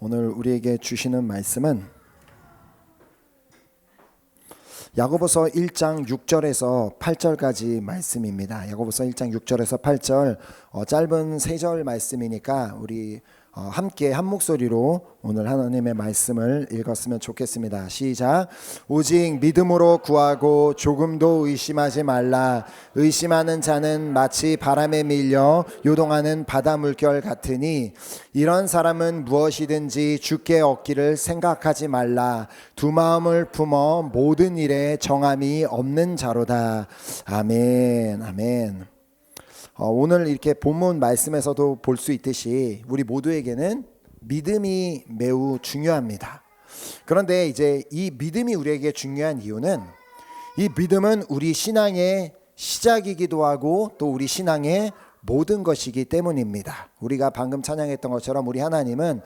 오늘 우리에게 주시는 말씀은 야고보서 1장 6절에서 8절까지 말씀입니다. 야고보서 1장 6절에서 8절 짧은 3절 말씀이니까 우리 함께 한 목소리로 오늘 하나님의 말씀을 읽었으면 좋겠습니다. 시작. 오직 믿음으로 구하고 조금도 의심하지 말라. 의심하는 자는 마치 바람에 밀려 요동하는 바다 물결 같으니 이런 사람은 무엇이든지 주께 얻기를 생각하지 말라. 두 마음을 품어 모든 일에 정함이 없는 자로다. 아멘. 아멘. 오늘 이렇게 본문 말씀에서도 볼 수 있듯이 우리 모두에게는 믿음이 매우 중요합니다. 그런데 이제 이 믿음이 우리에게 중요한 이유는 이 믿음은 우리 신앙의 시작이기도 하고 또 우리 신앙의 모든 것이기 때문입니다. 우리가 방금 찬양했던 것처럼 우리 하나님은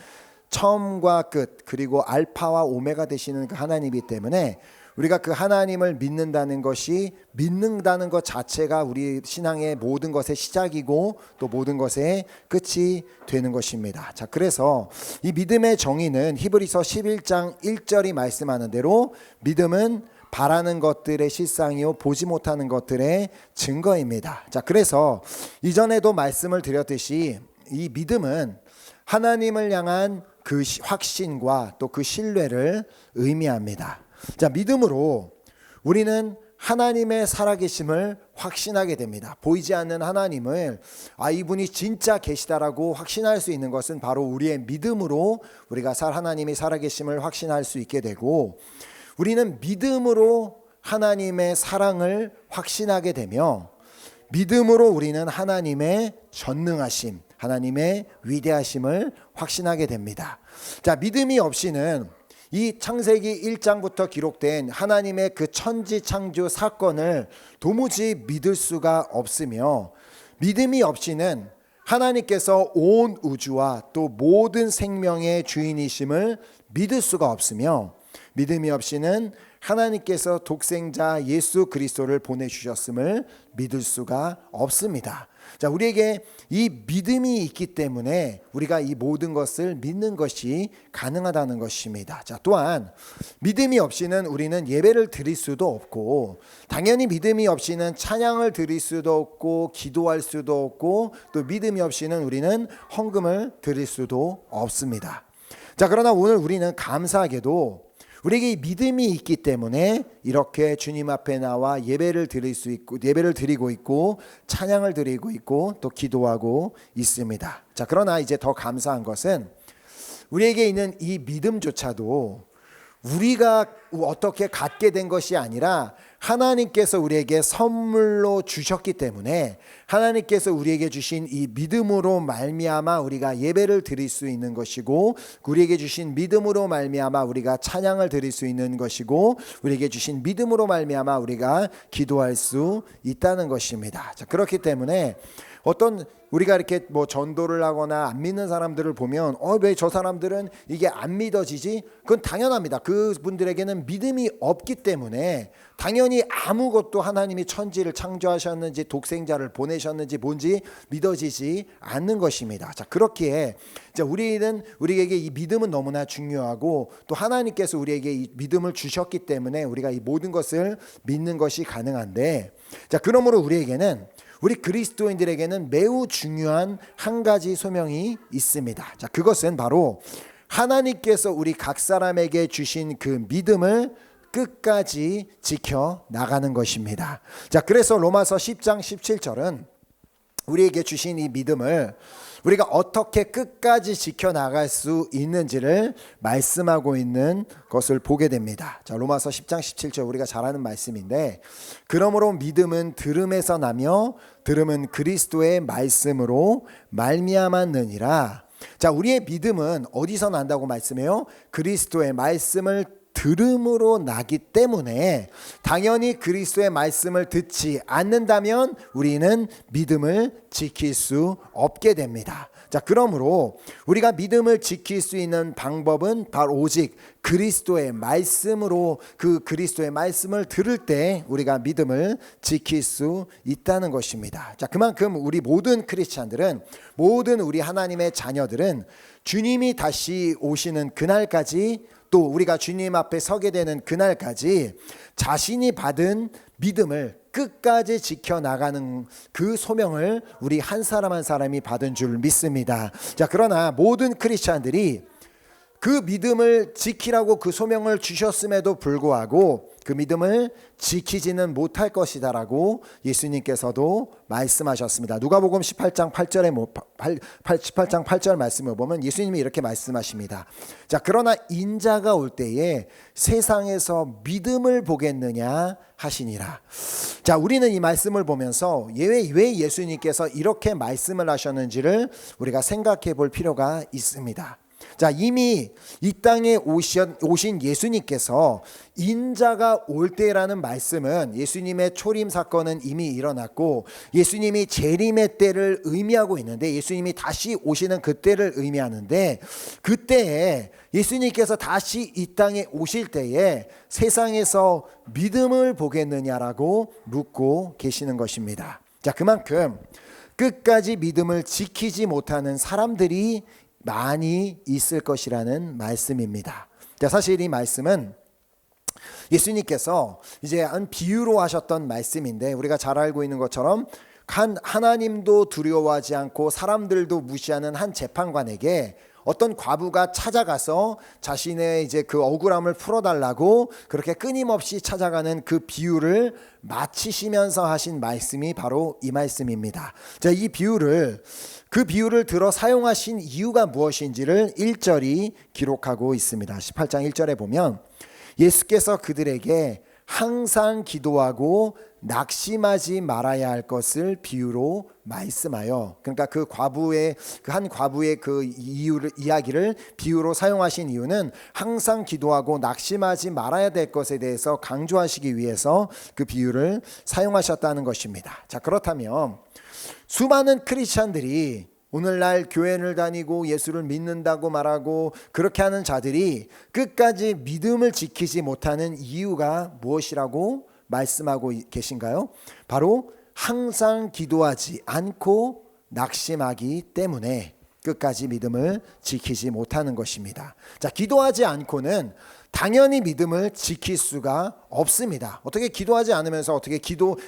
처음과 끝 그리고 알파와 오메가 되시는 그 하나님이기 때문에 우리가 그 하나님을 믿는다는 것이 믿는다는 것 자체가 우리 신앙의 모든 것의 시작이고 또 모든 것의 끝이 되는 것입니다. 자, 그래서 이 믿음의 정의는 히브리서 11장 1절이 말씀하는 대로 믿음은 바라는 것들의 실상이요 보지 못하는 것들의 증거입니다. 자, 그래서 이전에도 말씀을 드렸듯이 이 믿음은 하나님을 향한 그 확신과 또 그 신뢰를 의미합니다. 자, 믿음으로 우리는 하나님의 살아계심을 확신하게 됩니다. 보이지 않는 하나님을 이분이 진짜 계시다라고 확신할 수 있는 것은 바로 우리의 믿음으로 우리가 하나님이 살아계심을 확신할 수 있게 되고, 우리는 믿음으로 하나님의 사랑을 확신하게 되며 믿음으로 우리는 하나님의 전능하심, 하나님의 위대하심을 확신하게 됩니다. 자, 믿음이 없이는 이 창세기 1장부터 기록된 하나님의 그 천지 창조 사건을 도무지 믿을 수가 없으며, 믿음이 없이는 하나님께서 온 우주와 또 모든 생명의 주인이심을 믿을 수가 없으며, 믿음이 없이는 하나님께서 독생자 예수 그리스도를 보내주셨음을 믿을 수가 없습니다. 자, 우리에게 이 믿음이 있기 때문에 우리가 이 모든 것을 믿는 것이 가능하다는 것입니다. 자, 또한 믿음이 없이는 우리는 예배를 드릴 수도 없고, 당연히 믿음이 없이는 찬양을 드릴 수도 없고, 기도할 수도 없고, 또 믿음이 없이는 우리는 헌금을 드릴 수도 없습니다. 자, 그러나 오늘 우리는 감사하게도 우리에게 이 믿음이 있기 때문에 이렇게 주님 앞에 나와 예배를 드릴 수 있고, 예배를 드리고 있고, 찬양을 드리고 있고, 또 기도하고 있습니다. 자, 그러나 이제 더 감사한 것은 우리에게 있는 이 믿음조차도 우리가 어떻게 갖게 된 것이 아니라 하나님께서 우리에게 선물로 주셨기 때문에, 하나님께서 우리에게 주신 이 믿음으로 말미암아 우리가 예배를 드릴 수 있는 것이고, 우리에게 주신 믿음으로 말미암아 우리가 찬양을 드릴 수 있는 것이고, 우리에게 주신 믿음으로 말미암아 우리가 기도할 수 있다는 것입니다. 자, 그렇기 때문에 어떤 우리가 이렇게 전도를 하거나 안 믿는 사람들을 보면 왜 저 사람들은 이게 안 믿어지지? 그건 당연합니다. 그분들에게는 믿음이 없기 때문에 당연히 아무것도 하나님이 천지를 창조하셨는지 독생자를 보내셨는지 뭔지 믿어지지 않는 것입니다. 자, 그렇기에 우리에게 이 믿음은 너무나 중요하고, 또 하나님께서 우리에게 이 믿음을 주셨기 때문에 우리가 이 모든 것을 믿는 것이 가능한데, 자, 그러므로 우리 그리스도인들에게는 매우 중요한 한 가지 소명이 있습니다. 자, 그것은 바로 하나님께서 우리 각 사람에게 주신 그 믿음을 끝까지 지켜 나가는 것입니다. 자, 그래서 로마서 10장 17절은 우리에게 주신 이 믿음을 우리가 어떻게 끝까지 지켜나갈 수 있는지를 말씀하고 있는 것을 보게 됩니다. 자, 로마서 10장 17절 우리가 잘 아는 말씀인데, 그러므로 믿음은 들음에서 나며 들음은 그리스도의 말씀으로 말미암았느니라. 자, 우리의 믿음은 어디서 난다고 말씀해요? 그리스도의 말씀을 들음으로 나기 때문에 당연히 그리스도의 말씀을 듣지 않는다면 우리는 믿음을 지킬 수 없게 됩니다. 자, 그러므로 우리가 믿음을 지킬 수 있는 방법은 바로 오직 그리스도의 말씀으로, 그 그리스도의 말씀을 들을 때 우리가 믿음을 지킬 수 있다는 것입니다. 자, 그만큼 우리 모든 크리스찬들은, 모든 우리 하나님의 자녀들은 주님이 다시 오시는 그날까지, 또 우리가 주님 앞에 서게 되는 그날까지 자신이 받은 믿음을 끝까지 지켜나가는 그 소명을 우리 한 사람 한 사람이 받은 줄 믿습니다. 자, 그러나 모든 크리스찬들이 그 믿음을 지키라고 그 소명을 주셨음에도 불구하고 그 믿음을 지키지는 못할 것이다라고 예수님께서도 말씀하셨습니다. 누가복음 18장 8절 말씀을 보면 예수님이 이렇게 말씀하십니다. 자, 그러나 인자가 올 때에 세상에서 믿음을 보겠느냐 하시니라. 자, 우리는 이 말씀을 보면서 왜 예수님께서 이렇게 말씀을 하셨는지를 우리가 생각해 볼 필요가 있습니다. 자, 이미 이 땅에 오신 예수님께서 인자가 올 때라는 말씀은 예수님의 초림 사건은 이미 일어났고 예수님이 재림의 때를 의미하고 있는데, 예수님이 다시 오시는 그 때를 의미하는데, 그때에 예수님께서 다시 이 땅에 오실 때에 세상에서 믿음을 보겠느냐라고 묻고 계시는 것입니다. 자, 그만큼 끝까지 믿음을 지키지 못하는 사람들이 많이 있을 것이라는 말씀입니다. 자, 사실 이 말씀은 예수님께서 이제 한 비유로 하셨던 말씀인데, 우리가 잘 알고 있는 것처럼 하나님도 두려워하지 않고 사람들도 무시하는 한 재판관에게 어떤 과부가 찾아가서 자신의 이제 그 억울함을 풀어달라고 그렇게 끊임없이 찾아가는 그 비유를 마치시면서 하신 말씀이 바로 이 말씀입니다. 자, 그 비유를 들어 사용하신 이유가 무엇인지를 1절이 기록하고 있습니다. 18장 1절에 보면 예수께서 그들에게 항상 기도하고 낙심하지 말아야 할 것을 비유로 말씀하여, 그러니까 그 한 과부의 그 이야기를 비유로 사용하신 이유는 항상 기도하고 낙심하지 말아야 될 것에 대해서 강조하시기 위해서 그 비유를 사용하셨다는 것입니다. 자, 그렇다면 수많은 크리스찬들이 오늘날 교회를 다니고 예수를 믿는다고 말하고 그렇게 하는 자들이 끝까지 믿음을 지키지 못하는 이유가 무엇이라고 말씀하고 계신가요? 바로 항상 기도하지 않고 낙심하기 때문에 끝까지 믿음을 지키지 못하는 것입니다. 자, 기도하지 않고는 당연히 믿음을 지킬 수가 없습니다. 어떻게 기도하지 않으면서 어떻게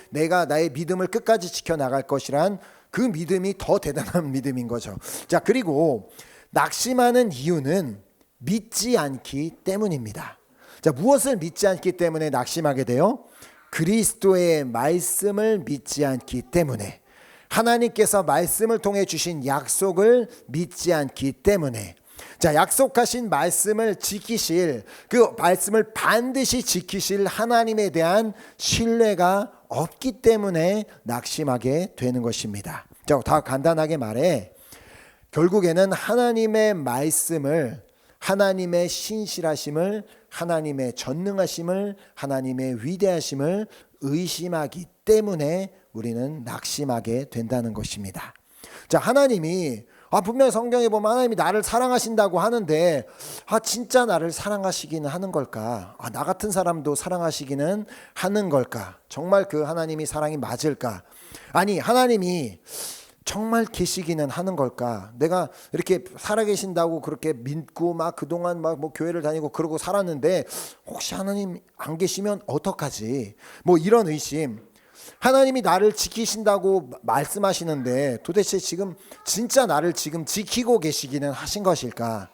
내가 나의 믿음을 끝까지 지켜나갈 것이란 그 믿음이 더 대단한 믿음인 거죠. 자, 그리고 낙심하는 이유는 믿지 않기 때문입니다. 자, 무엇을 믿지 않기 때문에 낙심하게 돼요? 그리스도의 말씀을 믿지 않기 때문에, 하나님께서 말씀을 통해 주신 약속을 믿지 않기 때문에, 자, 약속하신 말씀을 지키실, 그 말씀을 반드시 지키실 하나님에 대한 신뢰가 없기 때문에 낙심하게 되는 것입니다. 자, 다 간단하게 말해 결국에는 하나님의 말씀을, 하나님의 신실하심을, 하나님의 전능하심을, 하나님의 위대하심을 의심하기 때문에 우리는 낙심하게 된다는 것입니다. 자, 하나님이 분명히 성경에 보면 하나님이 나를 사랑하신다고 하는데 진짜 나를 사랑하시기는 하는 걸까? 나 같은 사람도 사랑하시기는 하는 걸까? 정말 그 하나님이 사랑이 맞을까? 아니, 하나님이 정말 계시기는 하는 걸까? 내가 이렇게 살아계신다고 그렇게 믿고 막 그동안 막 뭐 교회를 다니고 그러고 살았는데 혹시 하나님 안 계시면 어떡하지? 뭐 이런 의심. 하나님이 나를 지키신다고 말씀하시는데 도대체 지금 진짜 나를 지금 지키고 계시기는 하신 것일까?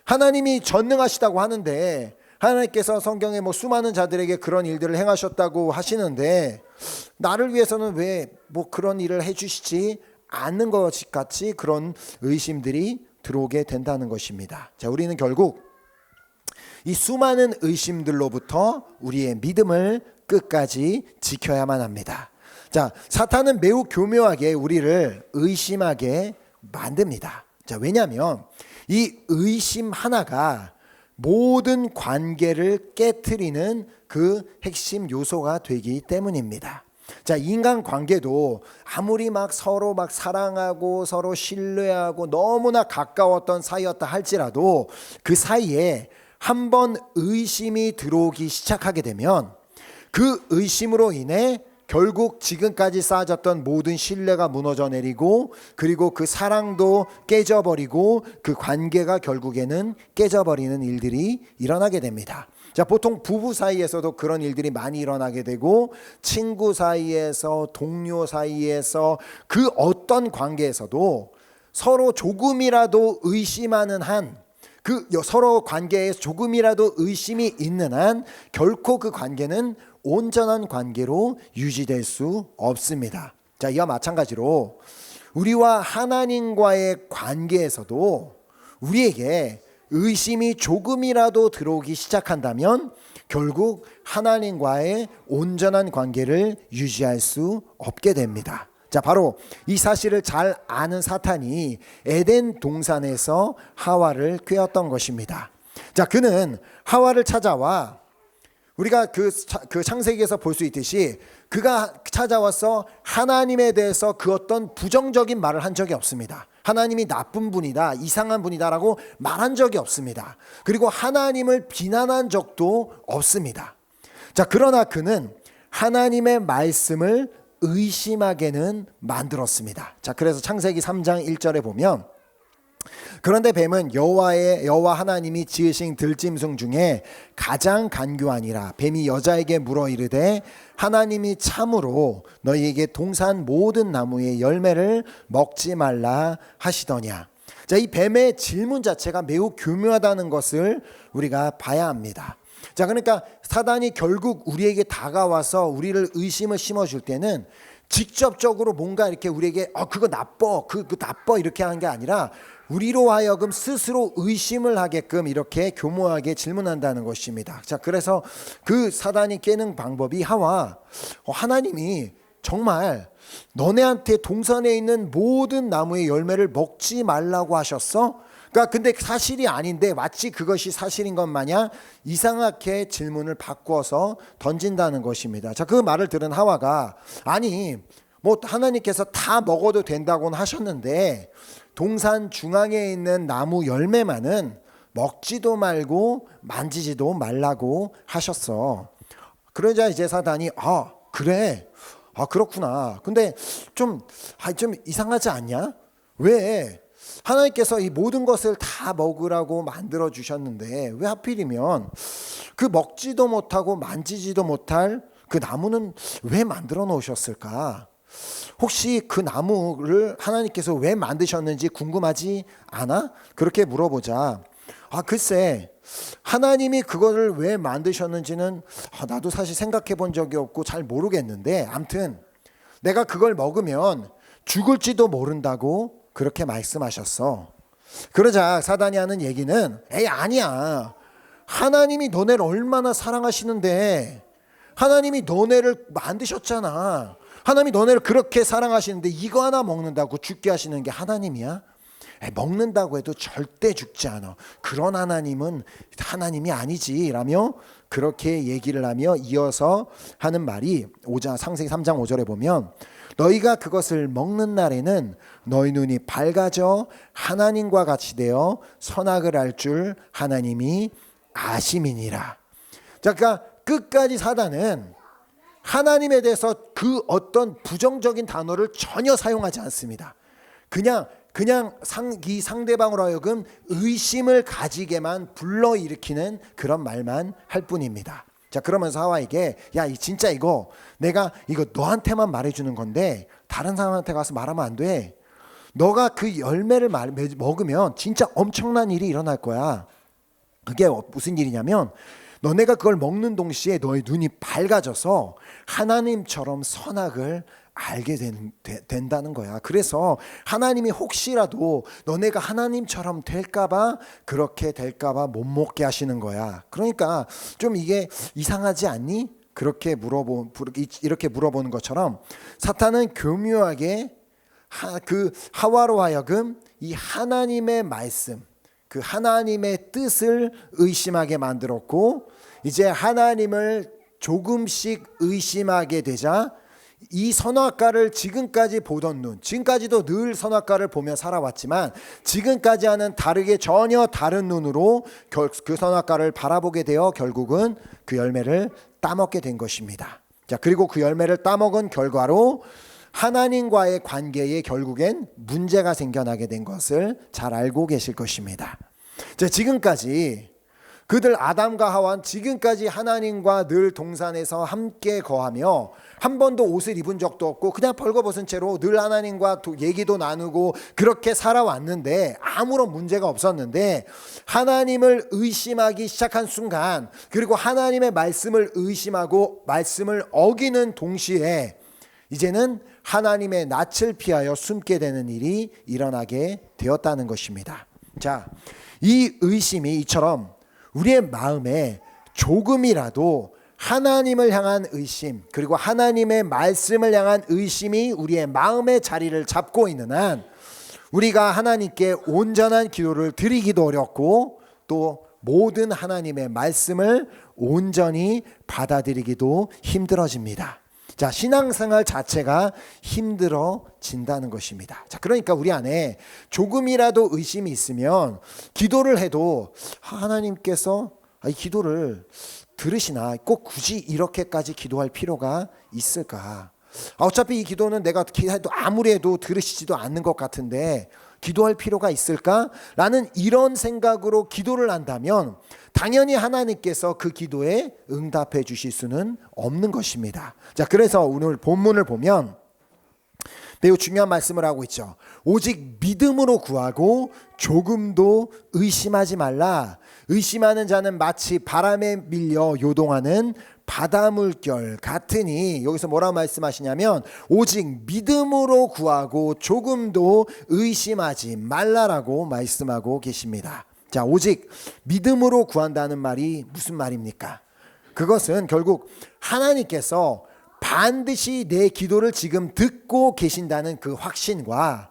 하나님이 전능하시다고 하는데 하나님께서 성경에 뭐 수많은 자들에게 그런 일들을 행하셨다고 하시는데 나를 위해서는 왜 뭐 그런 일을 해주시지 않는 것 같이 그런 의심들이 들어오게 된다는 것입니다. 자, 우리는 결국 이 수많은 의심들로부터 우리의 믿음을 끝까지 지켜야만 합니다. 자, 사탄은 매우 교묘하게 우리를 의심하게 만듭니다. 자, 왜냐하면 이 의심 하나가 모든 관계를 깨트리는 그 핵심 요소가 되기 때문입니다. 자, 인간 관계도 아무리 막 서로 막 사랑하고 서로 신뢰하고 너무나 가까웠던 사이였다 할지라도 그 사이에 한번 의심이 들어오기 시작하게 되면 그 의심으로 인해 결국 지금까지 쌓아졌던 모든 신뢰가 무너져 내리고, 그리고 그 사랑도 깨져버리고 그 관계가 결국에는 깨져버리는 일들이 일어나게 됩니다. 자, 보통 부부 사이에서도 그런 일들이 많이 일어나게 되고, 친구 사이에서, 동료 사이에서, 그 어떤 관계에서도 서로 조금이라도 의심하는 한, 그 서로 관계에 조금이라도 의심이 있는 한 결코 그 관계는 온전한 관계로 유지될 수 없습니다. 자, 이와 마찬가지로 우리와 하나님과의 관계에서도 우리에게 의심이 조금이라도 들어오기 시작한다면 결국 하나님과의 온전한 관계를 유지할 수 없게 됩니다. 자, 바로 이 사실을 잘 아는 사탄이 에덴 동산에서 하와를 꾀었던 것입니다. 자, 그는 하와를 찾아와, 우리가 그 창세기에서 볼 수 있듯이 그가 찾아와서 하나님에 대해서 그 어떤 부정적인 말을 한 적이 없습니다. 하나님이 나쁜 분이다, 이상한 분이다라고 말한 적이 없습니다. 그리고 하나님을 비난한 적도 없습니다. 자, 그러나 그는 하나님의 말씀을 의심하게는 만들었습니다. 자, 그래서 창세기 3장 1절에 보면, 그런데 뱀은 여호와 하나님이 지으신 들짐승 중에 가장 간교하니라. 뱀이 여자에게 물어 이르되 하나님이 참으로 너희에게 동산 모든 나무의 열매를 먹지 말라 하시더냐. 자, 이 뱀의 질문 자체가 매우 교묘하다는 것을 우리가 봐야 합니다. 자, 그러니까 사단이 결국 우리에게 다가와서 우리를 의심을 심어줄 때는 직접적으로 뭔가 이렇게 우리에게 그거 나빠, 그거 나빠 이렇게 하는 게 아니라 우리로 하여금 스스로 의심을 하게끔 이렇게 교묘하게 질문한다는 것입니다. 자, 그래서 그 사단이 깨는 방법이 하와, 하나님이 정말 너네한테 동산에 있는 모든 나무의 열매를 먹지 말라고 하셨어? 그러니까 근데 사실이 아닌데 마치 그것이 사실인 것 마냥 이상하게 질문을 바꿔서 던진다는 것입니다. 자, 그 말을 들은 하와가, 아니 뭐 하나님께서 다 먹어도 된다고는 하셨는데 동산 중앙에 있는 나무 열매만은 먹지도 말고 만지지도 말라고 하셨어. 그러자 이제 사단이 그래, 그렇구나. 근데 좀 이상하지 않냐? 왜? 하나님께서 이 모든 것을 다 먹으라고 만들어 주셨는데 왜 하필이면 그 먹지도 못하고 만지지도 못할 그 나무는 왜 만들어 놓으셨을까? 혹시 그 나무를 하나님께서 왜 만드셨는지 궁금하지 않아? 그렇게 물어보자. 글쎄, 하나님이 그거를 왜 만드셨는지는 나도 사실 생각해 본 적이 없고 잘 모르겠는데, 암튼 내가 그걸 먹으면 죽을지도 모른다고 그렇게 말씀하셨어. 그러자 사단이 하는 얘기는, 아니야, 하나님이 너네를 얼마나 사랑하시는데, 하나님이 너네를 만드셨잖아. 하나님이 너네를 그렇게 사랑하시는데 이거 하나 먹는다고 죽게 하시는 게 하나님이야? 먹는다고 해도 절대 죽지 않아. 그런 하나님은 하나님이 아니지 라며 그렇게 얘기를 하며 이어서 하는 말이 창세기 3장 5절에 보면, 너희가 그것을 먹는 날에는 너희 눈이 밝아져 하나님과 같이 되어 선악을 알 줄 하나님이 아심이니라. 자, 그러니까 끝까지 사단은 하나님에 대해서 그 어떤 부정적인 단어를 전혀 사용하지 않습니다. 그냥 이 상대방으로 하여금 의심을 가지게만 불러일으키는 그런 말만 할 뿐입니다. 자, 그러면서 하와에게, 야, 진짜 내가 이거 너한테만 말해주는 건데 다른 사람한테 가서 말하면 안 돼. 너가 그 열매를 먹으면 진짜 엄청난 일이 일어날 거야. 그게 무슨 일이냐면, 너네가 그걸 먹는 동시에 너의 눈이 밝아져서 하나님처럼 선악을 알게 된다는 거야. 그래서 하나님이 혹시라도 너네가 하나님처럼 될까봐, 그렇게 될까봐 못 먹게 하시는 거야. 그러니까 좀 이게 이상하지 않니? 이렇게 물어보는 것처럼 사탄은 교묘하게 그 하와로 하여금 이 하나님의 말씀, 그 하나님의 뜻을 의심하게 만들었고, 이제 하나님을 조금씩 의심하게 되자 이 선악과를 지금까지 보던 눈, 지금까지도 늘 선악과를 보며 살아왔지만 지금까지와는 다르게 전혀 다른 눈으로 그 선악과를 바라보게 되어 결국은 그 열매를 따먹게 된 것입니다. 자, 그리고 그 열매를 따먹은 결과로 하나님과의 관계에 결국엔 문제가 생겨나게 된 것을 잘 알고 계실 것입니다. 자, 지금까지 그들 아담과 하와는 지금까지 하나님과 늘 동산에서 함께 거하며 한 번도 옷을 입은 적도 없고 그냥 벌거벗은 채로 늘 하나님과 얘기도 나누고 그렇게 살아왔는데 아무런 문제가 없었는데, 하나님을 의심하기 시작한 순간, 그리고 하나님의 말씀을 의심하고 말씀을 어기는 동시에 이제는 하나님의 낯을 피하여 숨게 되는 일이 일어나게 되었다는 것입니다. 자, 이 의심이 이처럼 우리의 마음에 조금이라도 하나님을 향한 의심, 그리고 하나님의 말씀을 향한 의심이 우리의 마음의 자리를 잡고 있는 한 우리가 하나님께 온전한 기도를 드리기도 어렵고 또 모든 하나님의 말씀을 온전히 받아들이기도 힘들어집니다. 자, 신앙생활 자체가 힘들어진다는 것입니다. 자, 그러니까 우리 안에 조금이라도 의심이 있으면 기도를 해도 하나님께서 이 기도를 들으시나, 꼭 굳이 이렇게까지 기도할 필요가 있을까? 어차피 이 기도는 내가 기도해도 아무리 해도 들으시지도 않는 것 같은데 기도할 필요가 있을까? 라는 이런 생각으로 기도를 한다면 당연히 하나님께서 그 기도에 응답해 주실 수는 없는 것입니다. 자, 그래서 오늘 본문을 보면 매우 중요한 말씀을 하고 있죠. 오직 믿음으로 구하고 조금도 의심하지 말라. 의심하는 자는 마치 바람에 밀려 요동하는 바다물결 같으니, 여기서 뭐라고 말씀하시냐면 오직 믿음으로 구하고 조금도 의심하지 말라라고 말씀하고 계십니다. 자, 오직 믿음으로 구한다는 말이 무슨 말입니까? 그것은 결국 하나님께서 반드시 내 기도를 지금 듣고 계신다는 그 확신과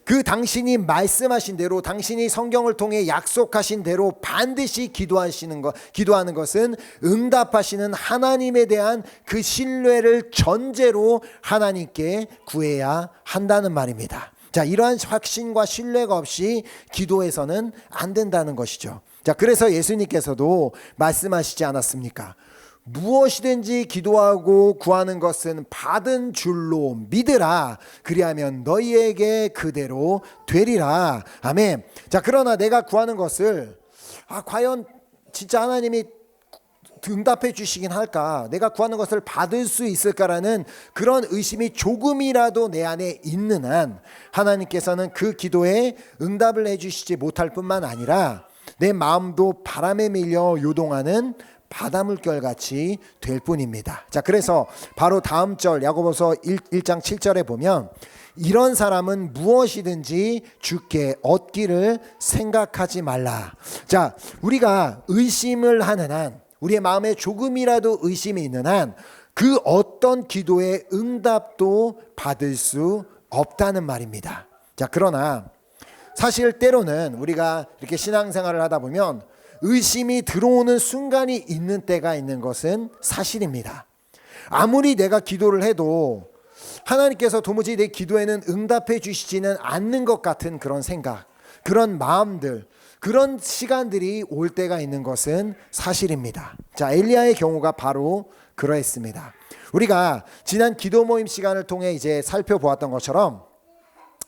그 당신이 말씀하신 대로, 당신이 성경을 통해 약속하신 대로 반드시 기도하는 것은 응답하시는 하나님에 대한 그 신뢰를 전제로 하나님께 구해야 한다는 말입니다. 자, 이러한 확신과 신뢰가 없이 기도해서는 안 된다는 것이죠. 자, 그래서 예수님께서도 말씀하시지 않았습니까? 무엇이든지 기도하고 구하는 것은 받은 줄로 믿으라. 그리하면 너희에게 그대로 되리라. 아멘. 자, 그러나 내가 구하는 것을 과연 진짜 하나님이 응답해 주시긴 할까? 내가 구하는 것을 받을 수 있을까라는 그런 의심이 조금이라도 내 안에 있는 한 하나님께서는 그 기도에 응답을 해 주시지 못할 뿐만 아니라 내 마음도 바람에 밀려 요동하는 바다물결 같이 될 뿐입니다. 자, 그래서 바로 다음 절 야고보서 1장 7절에 보면 이런 사람은 무엇이든지 주께 얻기를 생각하지 말라. 자, 우리가 의심을 하는 한, 우리의 마음에 조금이라도 의심이 있는 한 그 어떤 기도의 응답도 받을 수 없다는 말입니다. 자, 그러나 사실 때로는 우리가 이렇게 신앙생활을 하다 보면 의심이 들어오는 순간이 있는 때가 있는 것은 사실입니다. 아무리 내가 기도를 해도 하나님께서 도무지 내 기도에는 응답해 주시지는 않는 것 같은 그런 생각, 그런 마음들, 그런 시간들이 올 때가 있는 것은 사실입니다. 자, 엘리야의 경우가 바로 그러했습니다. 우리가 지난 기도 모임 시간을 통해 이제 살펴보았던 것처럼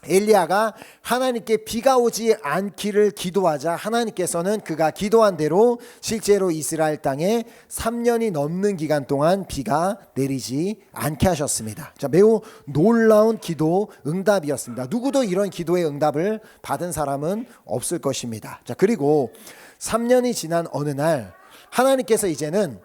엘리야가 하나님께 비가 오지 않기를 기도하자 하나님께서는 그가 기도한 대로 실제로 이스라엘 땅에 3년이 넘는 기간 동안 비가 내리지 않게 하셨습니다. 자, 매우 놀라운 기도 응답이었습니다. 누구도 이런 기도의 응답을 받은 사람은 없을 것입니다. 자, 그리고 3년이 지난 어느 날 하나님께서 이제는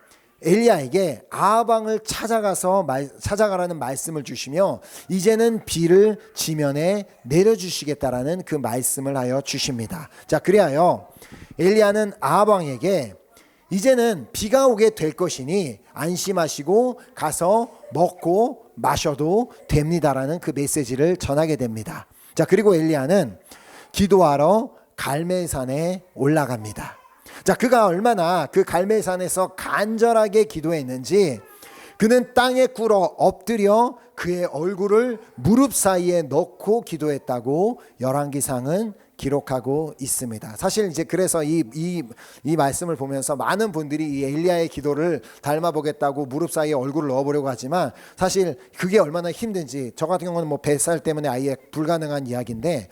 엘리야에게 아하방을 찾아가라는 말씀을 주시며 이제는 비를 지면에 내려주시겠다라는 그 말씀을 하여 주십니다. 자, 그리하여 엘리야는 아하방에게 이제는 비가 오게 될 것이니 안심하시고 가서 먹고 마셔도 됩니다라는 그 메시지를 전하게 됩니다. 자, 그리고 엘리야는 기도하러 갈멜산에 올라갑니다. 자, 그가 얼마나 그 갈멜산에서 간절하게 기도했는지 그는 땅에 꿇어 엎드려 그의 얼굴을 무릎 사이에 넣고 기도했다고 열왕기상은 기록하고 있습니다. 사실 이제 그래서 이 말씀을 보면서 많은 분들이 이 엘리야의 기도를 닮아보겠다고 무릎 사이에 얼굴을 넣어보려고 하지만 사실 그게 얼마나 힘든지, 저 같은 경우는 뭐 뱃살 때문에 아예 불가능한 이야기인데,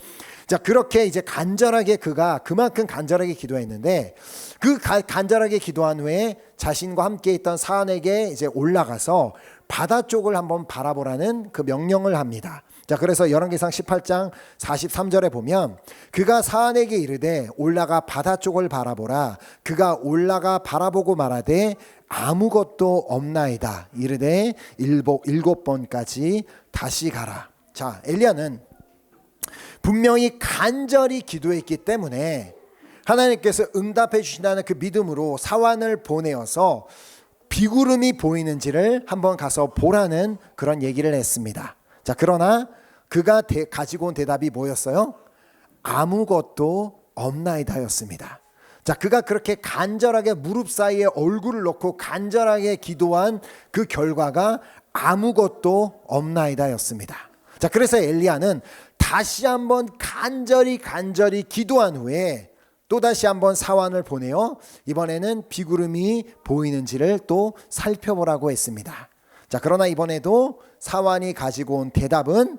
자, 그렇게 이제 간절하게 그가 그만큼 간절하게 기도했는데 그 간절하게 기도한 후에 자신과 함께 있던 사안에게 이제 올라가서 바다 쪽을 한번 바라보라는 그 명령을 합니다. 자, 그래서 열왕기상 18장 43절에 보면 그가 사안에게 이르되 올라가 바다 쪽을 바라보라. 그가 올라가 바라보고 말하되 아무것도 없나이다. 이르되 일곱 번까지 다시 가라. 자, 엘리야는 분명히 간절히 기도했기 때문에 하나님께서 응답해 주신다는 그 믿음으로 사환을 보내어서 비구름이 보이는지를 한번 가서 보라는 그런 얘기를 했습니다. 자, 그러나 그가 가지고 온 대답이 뭐였어요? 아무것도 없나이다였습니다. 자, 그가 그렇게 간절하게 무릎 사이에 얼굴을 넣고 간절하게 기도한 그 결과가 아무것도 없나이다였습니다. 자, 그래서 엘리야는 다시 한번 간절히 기도한 후에 또 다시 한번 사환을 보내어 이번에는 비구름이 보이는지를 또 살펴보라고 했습니다. 자, 그러나 이번에도 사환이 가지고 온 대답은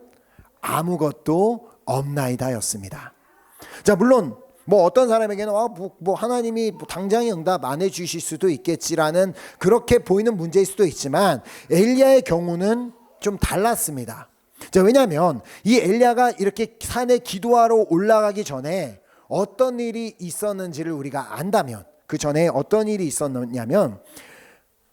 아무것도 없나이다였습니다. 자, 물론 뭐 어떤 사람에게는 뭐 하나님이 당장에 응답 안 해주실 수도 있겠지라는 그렇게 보이는 문제일 수도 있지만 엘리야의 경우는 좀 달랐습니다. 자, 왜냐하면 이 엘리야가 이렇게 산에 기도하러 올라가기 전에 어떤 일이 있었는지를 우리가 안다면, 그 전에 어떤 일이 있었냐면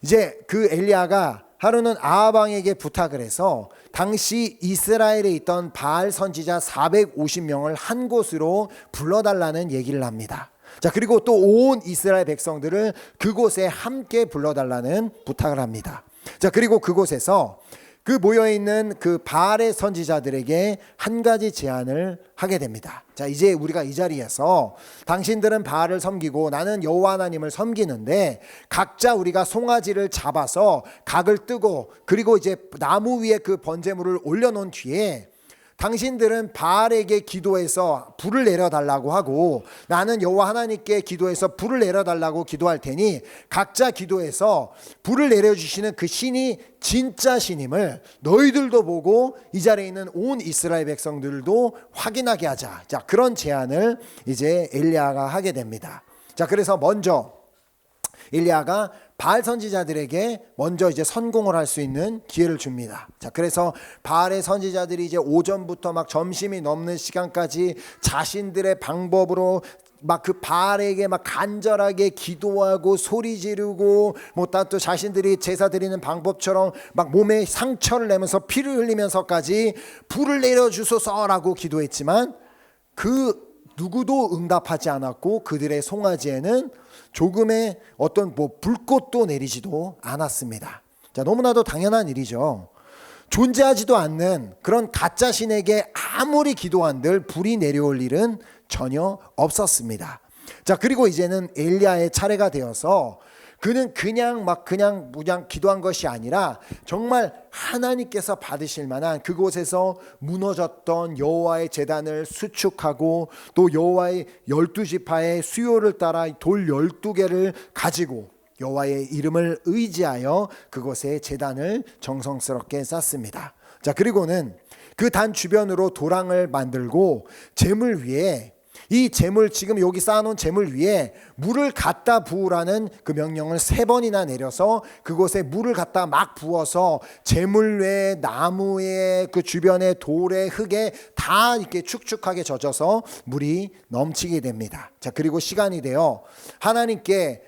이제 그 엘리야가 하루는 아합 왕에게 부탁을 해서 당시 이스라엘에 있던 바알 선지자 450명을 한 곳으로 불러달라는 얘기를 합니다. 자, 그리고 또 온 이스라엘 백성들을 그곳에 함께 불러달라는 부탁을 합니다. 자, 그리고 그곳에서 그 모여있는 그 바알의 선지자들에게 한 가지 제안을 하게 됩니다. 자, 이제 우리가 이 자리에서 당신들은 바알을 섬기고 나는 여호와 하나님을 섬기는데 각자 우리가 송아지를 잡아서 각을 뜨고 그리고 이제 나무 위에 그 번제물을 올려놓은 뒤에 당신들은 바알에게 기도해서 불을 내려달라고 하고 나는 여호와 하나님께 기도해서 불을 내려달라고 기도할 테니 각자 기도해서 불을 내려주시는 그 신이 진짜 신임을 너희들도 보고 이 자리에 있는 온 이스라엘 백성들도 확인하게 하자. 자, 그런 제안을 이제 엘리야가 하게 됩니다. 자, 그래서 먼저 엘리야가 바알 선지자들에게 먼저 이제 선공을 할 수 있는 기회를 줍니다. 자, 그래서 바알의 선지자들이 이제 오전부터 막 점심이 넘는 시간까지 자신들의 방법으로 막 그 바알에게 막 간절하게 기도하고 소리 지르고 뭐 또 자신들이 제사 드리는 방법처럼 막 몸에 상처를 내면서 피를 흘리면서까지 불을 내려주소서라고 기도했지만 그 누구도 응답하지 않았고 그들의 송아지에는 조금의 어떤 뭐 불꽃도 내리지도 않았습니다. 자, 너무나도 당연한 일이죠. 존재하지도 않는 그런 가짜 신에게 아무리 기도한들 불이 내려올 일은 전혀 없었습니다. 자, 그리고 이제는 엘리야의 차례가 되어서 그는 그냥 기도한 것이 아니라 정말 하나님께서 받으실 만한 그곳에서 무너졌던 여호와의 제단을 수축하고 또 여호와의 12지파의 수요를 따라 돌 12개를 가지고 여호와의 이름을 의지하여 그곳에 제단을 정성스럽게 쌓습니다. 자, 그리고는 그 단 주변으로 도랑을 만들고 제물 위에 이 제물 지금 여기 쌓아놓은 제물 위에 물을 갖다 부으라는 그 명령을 3번이나 내려서 그곳에 물을 갖다 막 부어서 제물 외에 나무에 그 주변에 돌에 흙에 다 이렇게 축축하게 젖어서 물이 넘치게 됩니다. 자, 그리고 시간이 되어 하나님께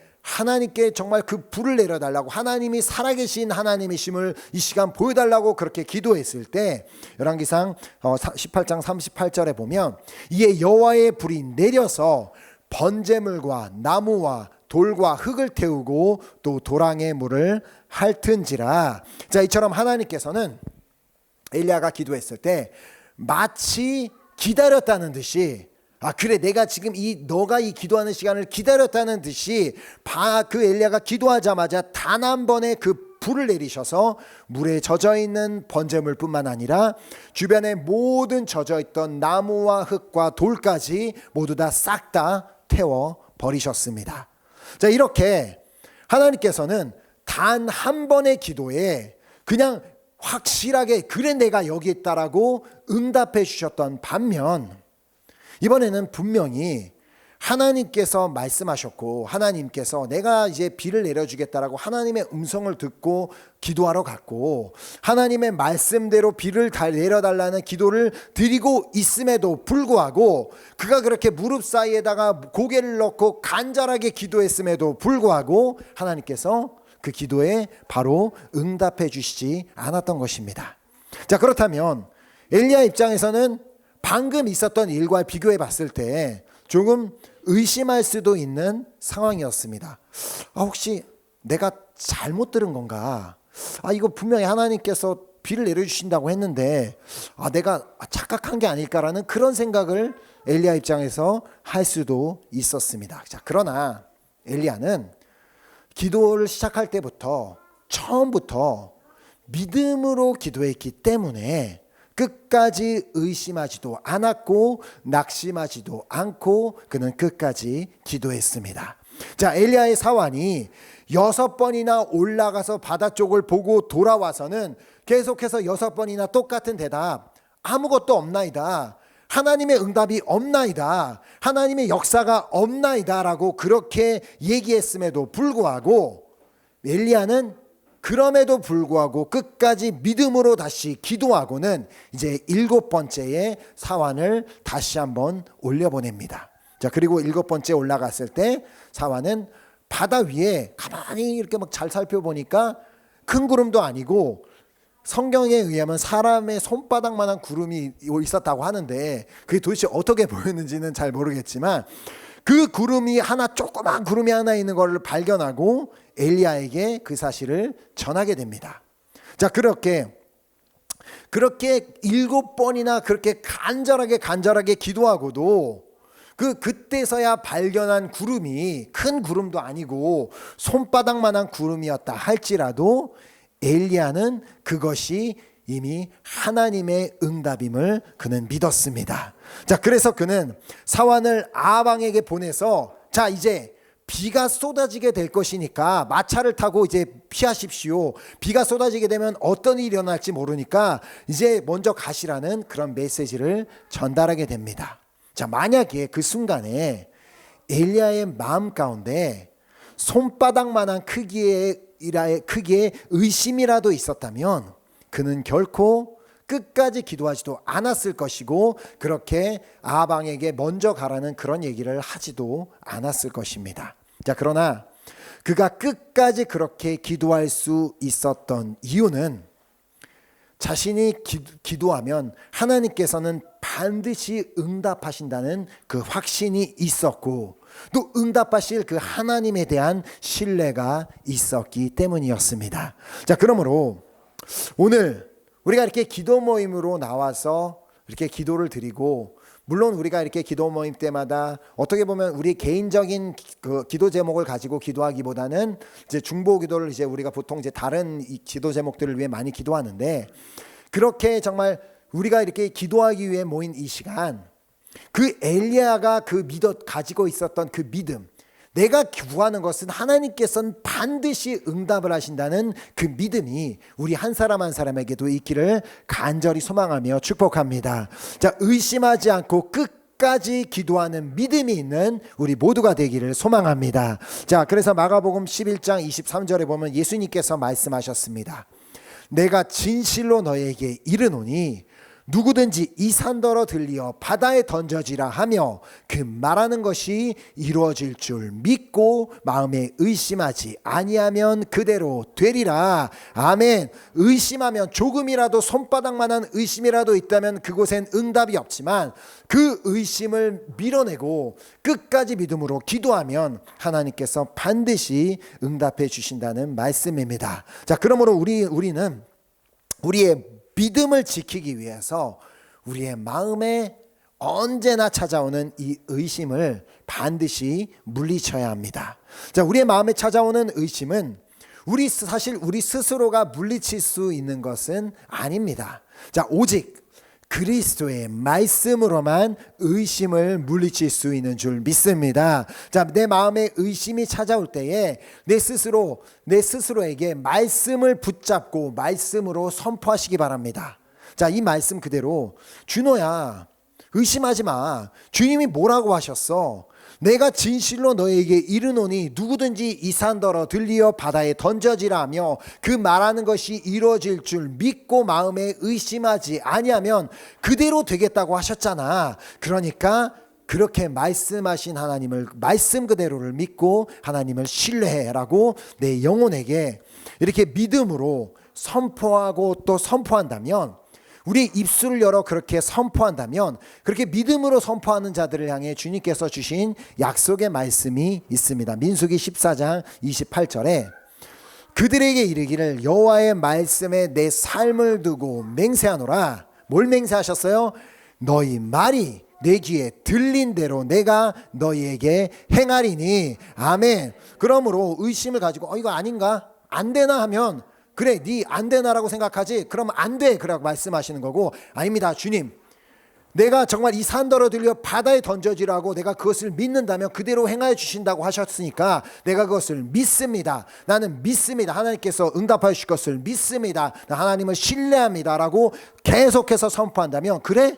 정말 그 불을 내려달라고 하나님이 살아계신 하나님이심을 이 시간 보여달라고 그렇게 기도했을 때 열왕기상 18장 38절에 보면 이에 여호와의 불이 내려서 번제물과 나무와 돌과 흙을 태우고 또 도랑의 물을 핥은지라. 자, 이처럼 하나님께서는 엘리야가 기도했을 때 마치 기다렸다는 듯이 그래, 내가 지금 너가 이 기도하는 시간을 기다렸다는 듯이 그 엘리야가 기도하자마자 단 한 번의 그 불을 내리셔서 물에 젖어 있는 번제물뿐만 아니라 주변에 모든 젖어 있던 나무와 흙과 돌까지 모두 다 싹 다 태워 버리셨습니다. 자, 이렇게 하나님께서는 단 한 번의 기도에 그냥 확실하게 그래 내가 여기 있다라고 응답해 주셨던 반면, 이번에는 분명히 하나님께서 말씀하셨고 하나님께서 내가 이제 비를 내려주겠다라고 하나님의 음성을 듣고 기도하러 갔고 하나님의 말씀대로 비를 내려달라는 기도를 드리고 있음에도 불구하고 그가 그렇게 무릎 사이에다가 고개를 넣고 간절하게 기도했음에도 불구하고 하나님께서 그 기도에 바로 응답해 주시지 않았던 것입니다. 자, 그렇다면 엘리야 입장에서는 방금 있었던 일과 비교해 봤을 때 조금 의심할 수도 있는 상황이었습니다. 혹시 내가 잘못 들은 건가? 이거 분명히 하나님께서 비를 내려주신다고 했는데 내가 착각한 게 아닐까라는 그런 생각을 엘리야 입장에서 할 수도 있었습니다. 자, 그러나 엘리야는 기도를 시작할 때부터 처음부터 믿음으로 기도했기 때문에 끝까지 의심하지도 않았고 낙심하지도 않고 그는 끝까지 기도했습니다. 자, 엘리야의 사환이 6번이나 올라가서 바다 쪽을 보고 돌아와서는 계속해서 6번이나 똑같은 대답, 아무것도 없나이다, 하나님의 응답이 없나이다, 하나님의 역사가 없나이다 라고 그렇게 얘기했음에도 불구하고 엘리야는 그럼에도 불구하고 끝까지 믿음으로 다시 기도하고는 이제 7번째의 사환을 다시 한번 올려보냅니다. 자, 그리고 7번째 올라갔을 때 사환은 바다 위에 가만히 이렇게 막 잘 살펴보니까 큰 구름도 아니고 성경에 의하면 사람의 손바닥만한 구름이 있었다고 하는데 그게 도대체 어떻게 보였는지는 잘 모르겠지만 그 구름이 조그만 구름이 하나 있는 걸 발견하고 엘리야에게 그 사실을 전하게 됩니다. 자, 그렇게 7번이나 그렇게 간절하게 기도하고도 그때서야 발견한 구름이 큰 구름도 아니고 손바닥만한 구름이었다 할지라도 엘리야는 그것이 이미 하나님의 응답임을 그는 믿었습니다. 자, 그래서 그는 사환을 아방에게 보내서 자, 이제 비가 쏟아지게 될 것이니까 마차를 타고 이제 피하십시오. 비가 쏟아지게 되면 어떤 일이 일어날지 모르니까 이제 먼저 가시라는 그런 메시지를 전달하게 됩니다. 자, 만약에 그 순간에 엘리야의 마음 가운데 손바닥만한 크기의 의심이라도 있었다면 그는 결코 끝까지 기도하지도 않았을 것이고 그렇게 아방에게 먼저 가라는 그런 얘기를 하지도 않았을 것입니다. 자, 그러나 그가 끝까지 그렇게 기도할 수 있었던 이유는 자신이 기도하면 하나님께서는 반드시 응답하신다는 그 확신이 있었고 또 응답하실 그 하나님에 대한 신뢰가 있었기 때문이었습니다. 자, 그러므로 오늘 우리가 이렇게 기도 모임으로 나와서 이렇게 기도를 드리고 물론 우리가 이렇게 기도 모임 때마다 어떻게 보면 우리 개인적인 그 기도 제목을 가지고 기도하기보다는 이제 중보 기도를 이제 우리가 보통 이제 다른 이 기도 제목들을 위해 많이 기도하는데 그렇게 정말 우리가 이렇게 기도하기 위해 모인 이 시간 그 엘리야가 가지고 있었던 그 믿음 내가 구하는 것은 하나님께서는 반드시 응답을 하신다는 그 믿음이 우리 한 사람 한 사람에게도 있기를 간절히 소망하며 축복합니다. 자, 의심하지 않고 끝까지 기도하는 믿음이 있는 우리 모두가 되기를 소망합니다. 자, 그래서 마가복음 11장 23절에 보면 예수님께서 말씀하셨습니다. 내가 진실로 너에게 이르노니 누구든지 이 산더러 들리어 바다에 던져지라 하며 그 말하는 것이 이루어질 줄 믿고 마음에 의심하지 아니하면 그대로 되리라. 아멘. 의심하면 조금이라도 손바닥만한 의심이라도 있다면 그곳엔 응답이 없지만 그 의심을 밀어내고 끝까지 믿음으로 기도하면 하나님께서 반드시 응답해 주신다는 말씀입니다. 자, 그러므로 우리는 우리의 믿음을 지키기 위해서 우리의 마음에 언제나 찾아오는 이 의심을 반드시 물리쳐야 합니다. 자, 우리의 마음에 찾아오는 의심은 사실 우리 스스로가 물리칠 수 있는 것은 아닙니다. 자, 오직 그리스도의 말씀으로만 의심을 물리칠 수 있는 줄 믿습니다. 자, 내 마음에 의심이 찾아올 때에 내 스스로에게 말씀을 붙잡고 말씀으로 선포하시기 바랍니다. 자, 이 말씀 그대로 준호야, 의심하지 마. 주님이 뭐라고 하셨어? 내가 진실로 너에게 이르노니 누구든지 이 산더러 들리어 바다에 던져지라 하며 그 말하는 것이 이루어질 줄 믿고 마음에 의심하지 아니하면 그대로 되겠다고 하셨잖아. 그러니까 그렇게 말씀하신 하나님을, 말씀 그대로를 믿고 하나님을 신뢰해라고 내 영혼에게 이렇게 믿음으로 선포하고 또 선포한다면, 우리 입술을 열어 그렇게 선포한다면, 그렇게 믿음으로 선포하는 자들을 향해 주님께서 주신 약속의 말씀이 있습니다. 민수기 14장 28절에 그들에게 이르기를 여호와의 말씀에 내 삶을 두고 맹세하노라. 뭘 맹세하셨어요? 너희 말이 내 귀에 들린 대로 내가 너희에게 행하리니. 아멘. 그러므로 의심을 가지고 이거 아닌가? 안 되나 하면 그래, 네 안 되나라고 생각하지? 그러면 안 돼, 그라고 말씀하시는 거고, 아닙니다. 주님, 내가 정말 이 산더러 들려 바다에 던져지라고 내가 그것을 믿는다면 그대로 행하여 주신다고 하셨으니까 내가 그것을 믿습니다. 나는 믿습니다. 하나님께서 응답하여 주실 것을 믿습니다. 나 하나님을 신뢰합니다 라고 계속해서 선포한다면, 그래?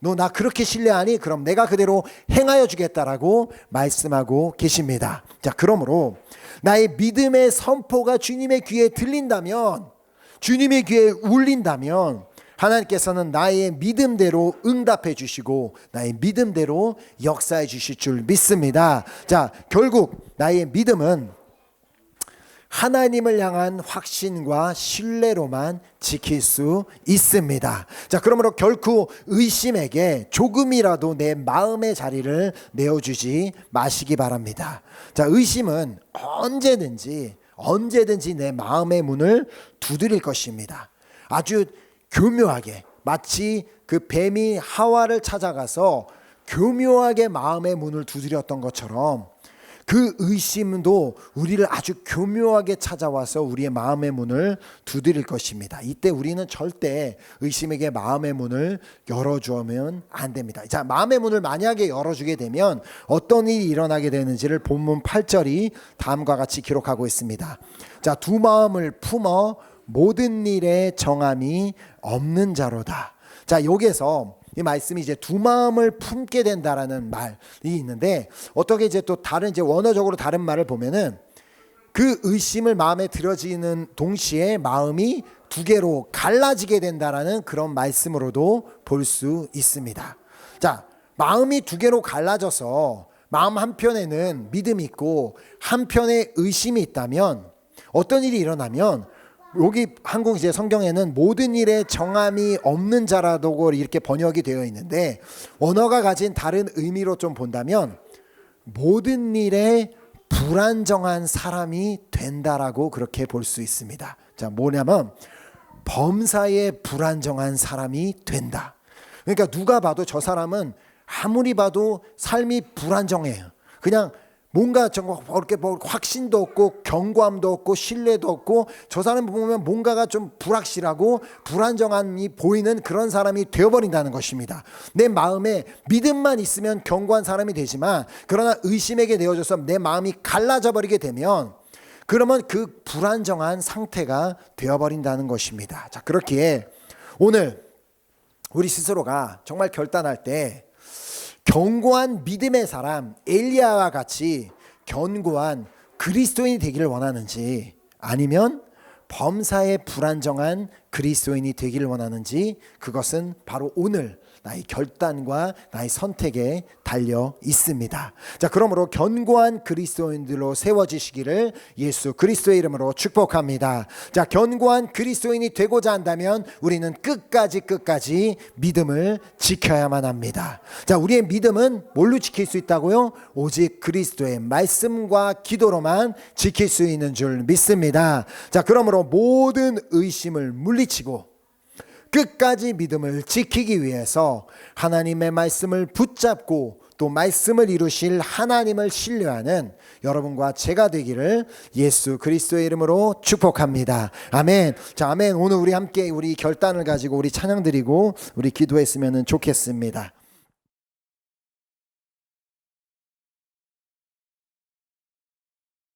너 나 그렇게 신뢰하니? 그럼 내가 그대로 행하여 주겠다라고 말씀하고 계십니다. 자, 그러므로 나의 믿음의 선포가 주님의 귀에 들린다면, 주님의 귀에 울린다면 하나님께서는 나의 믿음대로 응답해 주시고 나의 믿음대로 역사해 주실 줄 믿습니다. 자, 결국 나의 믿음은 하나님을 향한 확신과 신뢰로만 지킬 수 있습니다. 자, 그러므로 결코 의심에게 조금이라도 내 마음의 자리를 내어주지 마시기 바랍니다. 자, 의심은 언제든지 내 마음의 문을 두드릴 것입니다. 아주 교묘하게, 마치 그 뱀이 하와를 찾아가서 교묘하게 마음의 문을 두드렸던 것처럼 그 의심도 우리를 아주 교묘하게 찾아와서 우리의 마음의 문을 두드릴 것입니다. 이때 우리는 절대 의심에게 마음의 문을 열어주면 안 됩니다. 자, 마음의 문을 만약에 열어주게 되면 어떤 일이 일어나게 되는지를 본문 8절이 다음과 같이 기록하고 있습니다. 자, 두 마음을 품어 모든 일에 정함이 없는 자로다. 자, 여기에서 이 말씀이 이제 두 마음을 품게 된다라는 말이 있는데, 어떻게 이제 또 다른 이제 원어적으로 다른 말을 보면은 그 의심을 마음에 들어지는 동시에 마음이 두 개로 갈라지게 된다라는 그런 말씀으로도 볼 수 있습니다. 자, 마음이 두 개로 갈라져서 마음 한편에는 믿음이 있고 한편에 의심이 있다면 어떤 일이 일어나면, 여기 한국 이제 성경에는 모든 일에 정함이 없는 자라고 이렇게 번역이 되어 있는데, 원어가 가진 다른 의미로 좀 본다면 모든 일에 불안정한 사람이 된다라고 그렇게 볼 수 있습니다. 자, 뭐냐면 범사에 불안정한 사람이 된다. 그러니까 누가 봐도 저 사람은 아무리 봐도 삶이 불안정해요. 그냥 뭔가 이렇게 확신도 없고 견고함도 없고 신뢰도 없고, 저 사람 보면 뭔가가 좀 불확실하고 불안정함이 보이는 그런 사람이 되어버린다는 것입니다. 내 마음에 믿음만 있으면 견고한 사람이 되지만, 그러나 의심에게 내어져서 내 마음이 갈라져 버리게 되면 그러면 그 불안정한 상태가 되어버린다는 것입니다. 자, 그렇기에 오늘 우리 스스로가 정말 결단할 때 견고한 믿음의 사람 엘리야와 같이 견고한 그리스도인이 되기를 원하는지, 아니면 범사에 불안정한 그리스도인이 되기를 원하는지, 그것은 바로 오늘 나의 결단과 나의 선택에 달려 있습니다. 자, 그러므로 견고한 그리스도인들로 세워지시기를 예수 그리스도의 이름으로 축복합니다. 자, 견고한 그리스도인이 되고자 한다면 우리는 끝까지 믿음을 지켜야만 합니다. 자, 우리의 믿음은 뭘로 지킬 수 있다고요? 오직 그리스도의 말씀과 기도로만 지킬 수 있는 줄 믿습니다. 자, 그러므로 모든 의심을 물리치고 끝까지 믿음을 지키기 위해서 하나님의 말씀을 붙잡고 또 말씀을 이루실 하나님을 신뢰하는 여러분과 제가 되기를 예수 그리스도의 이름으로 축복합니다. 아멘. 자, 아멘. 오늘 우리 함께 우리 결단을 가지고 우리 찬양 드리고 우리 기도했으면 좋겠습니다.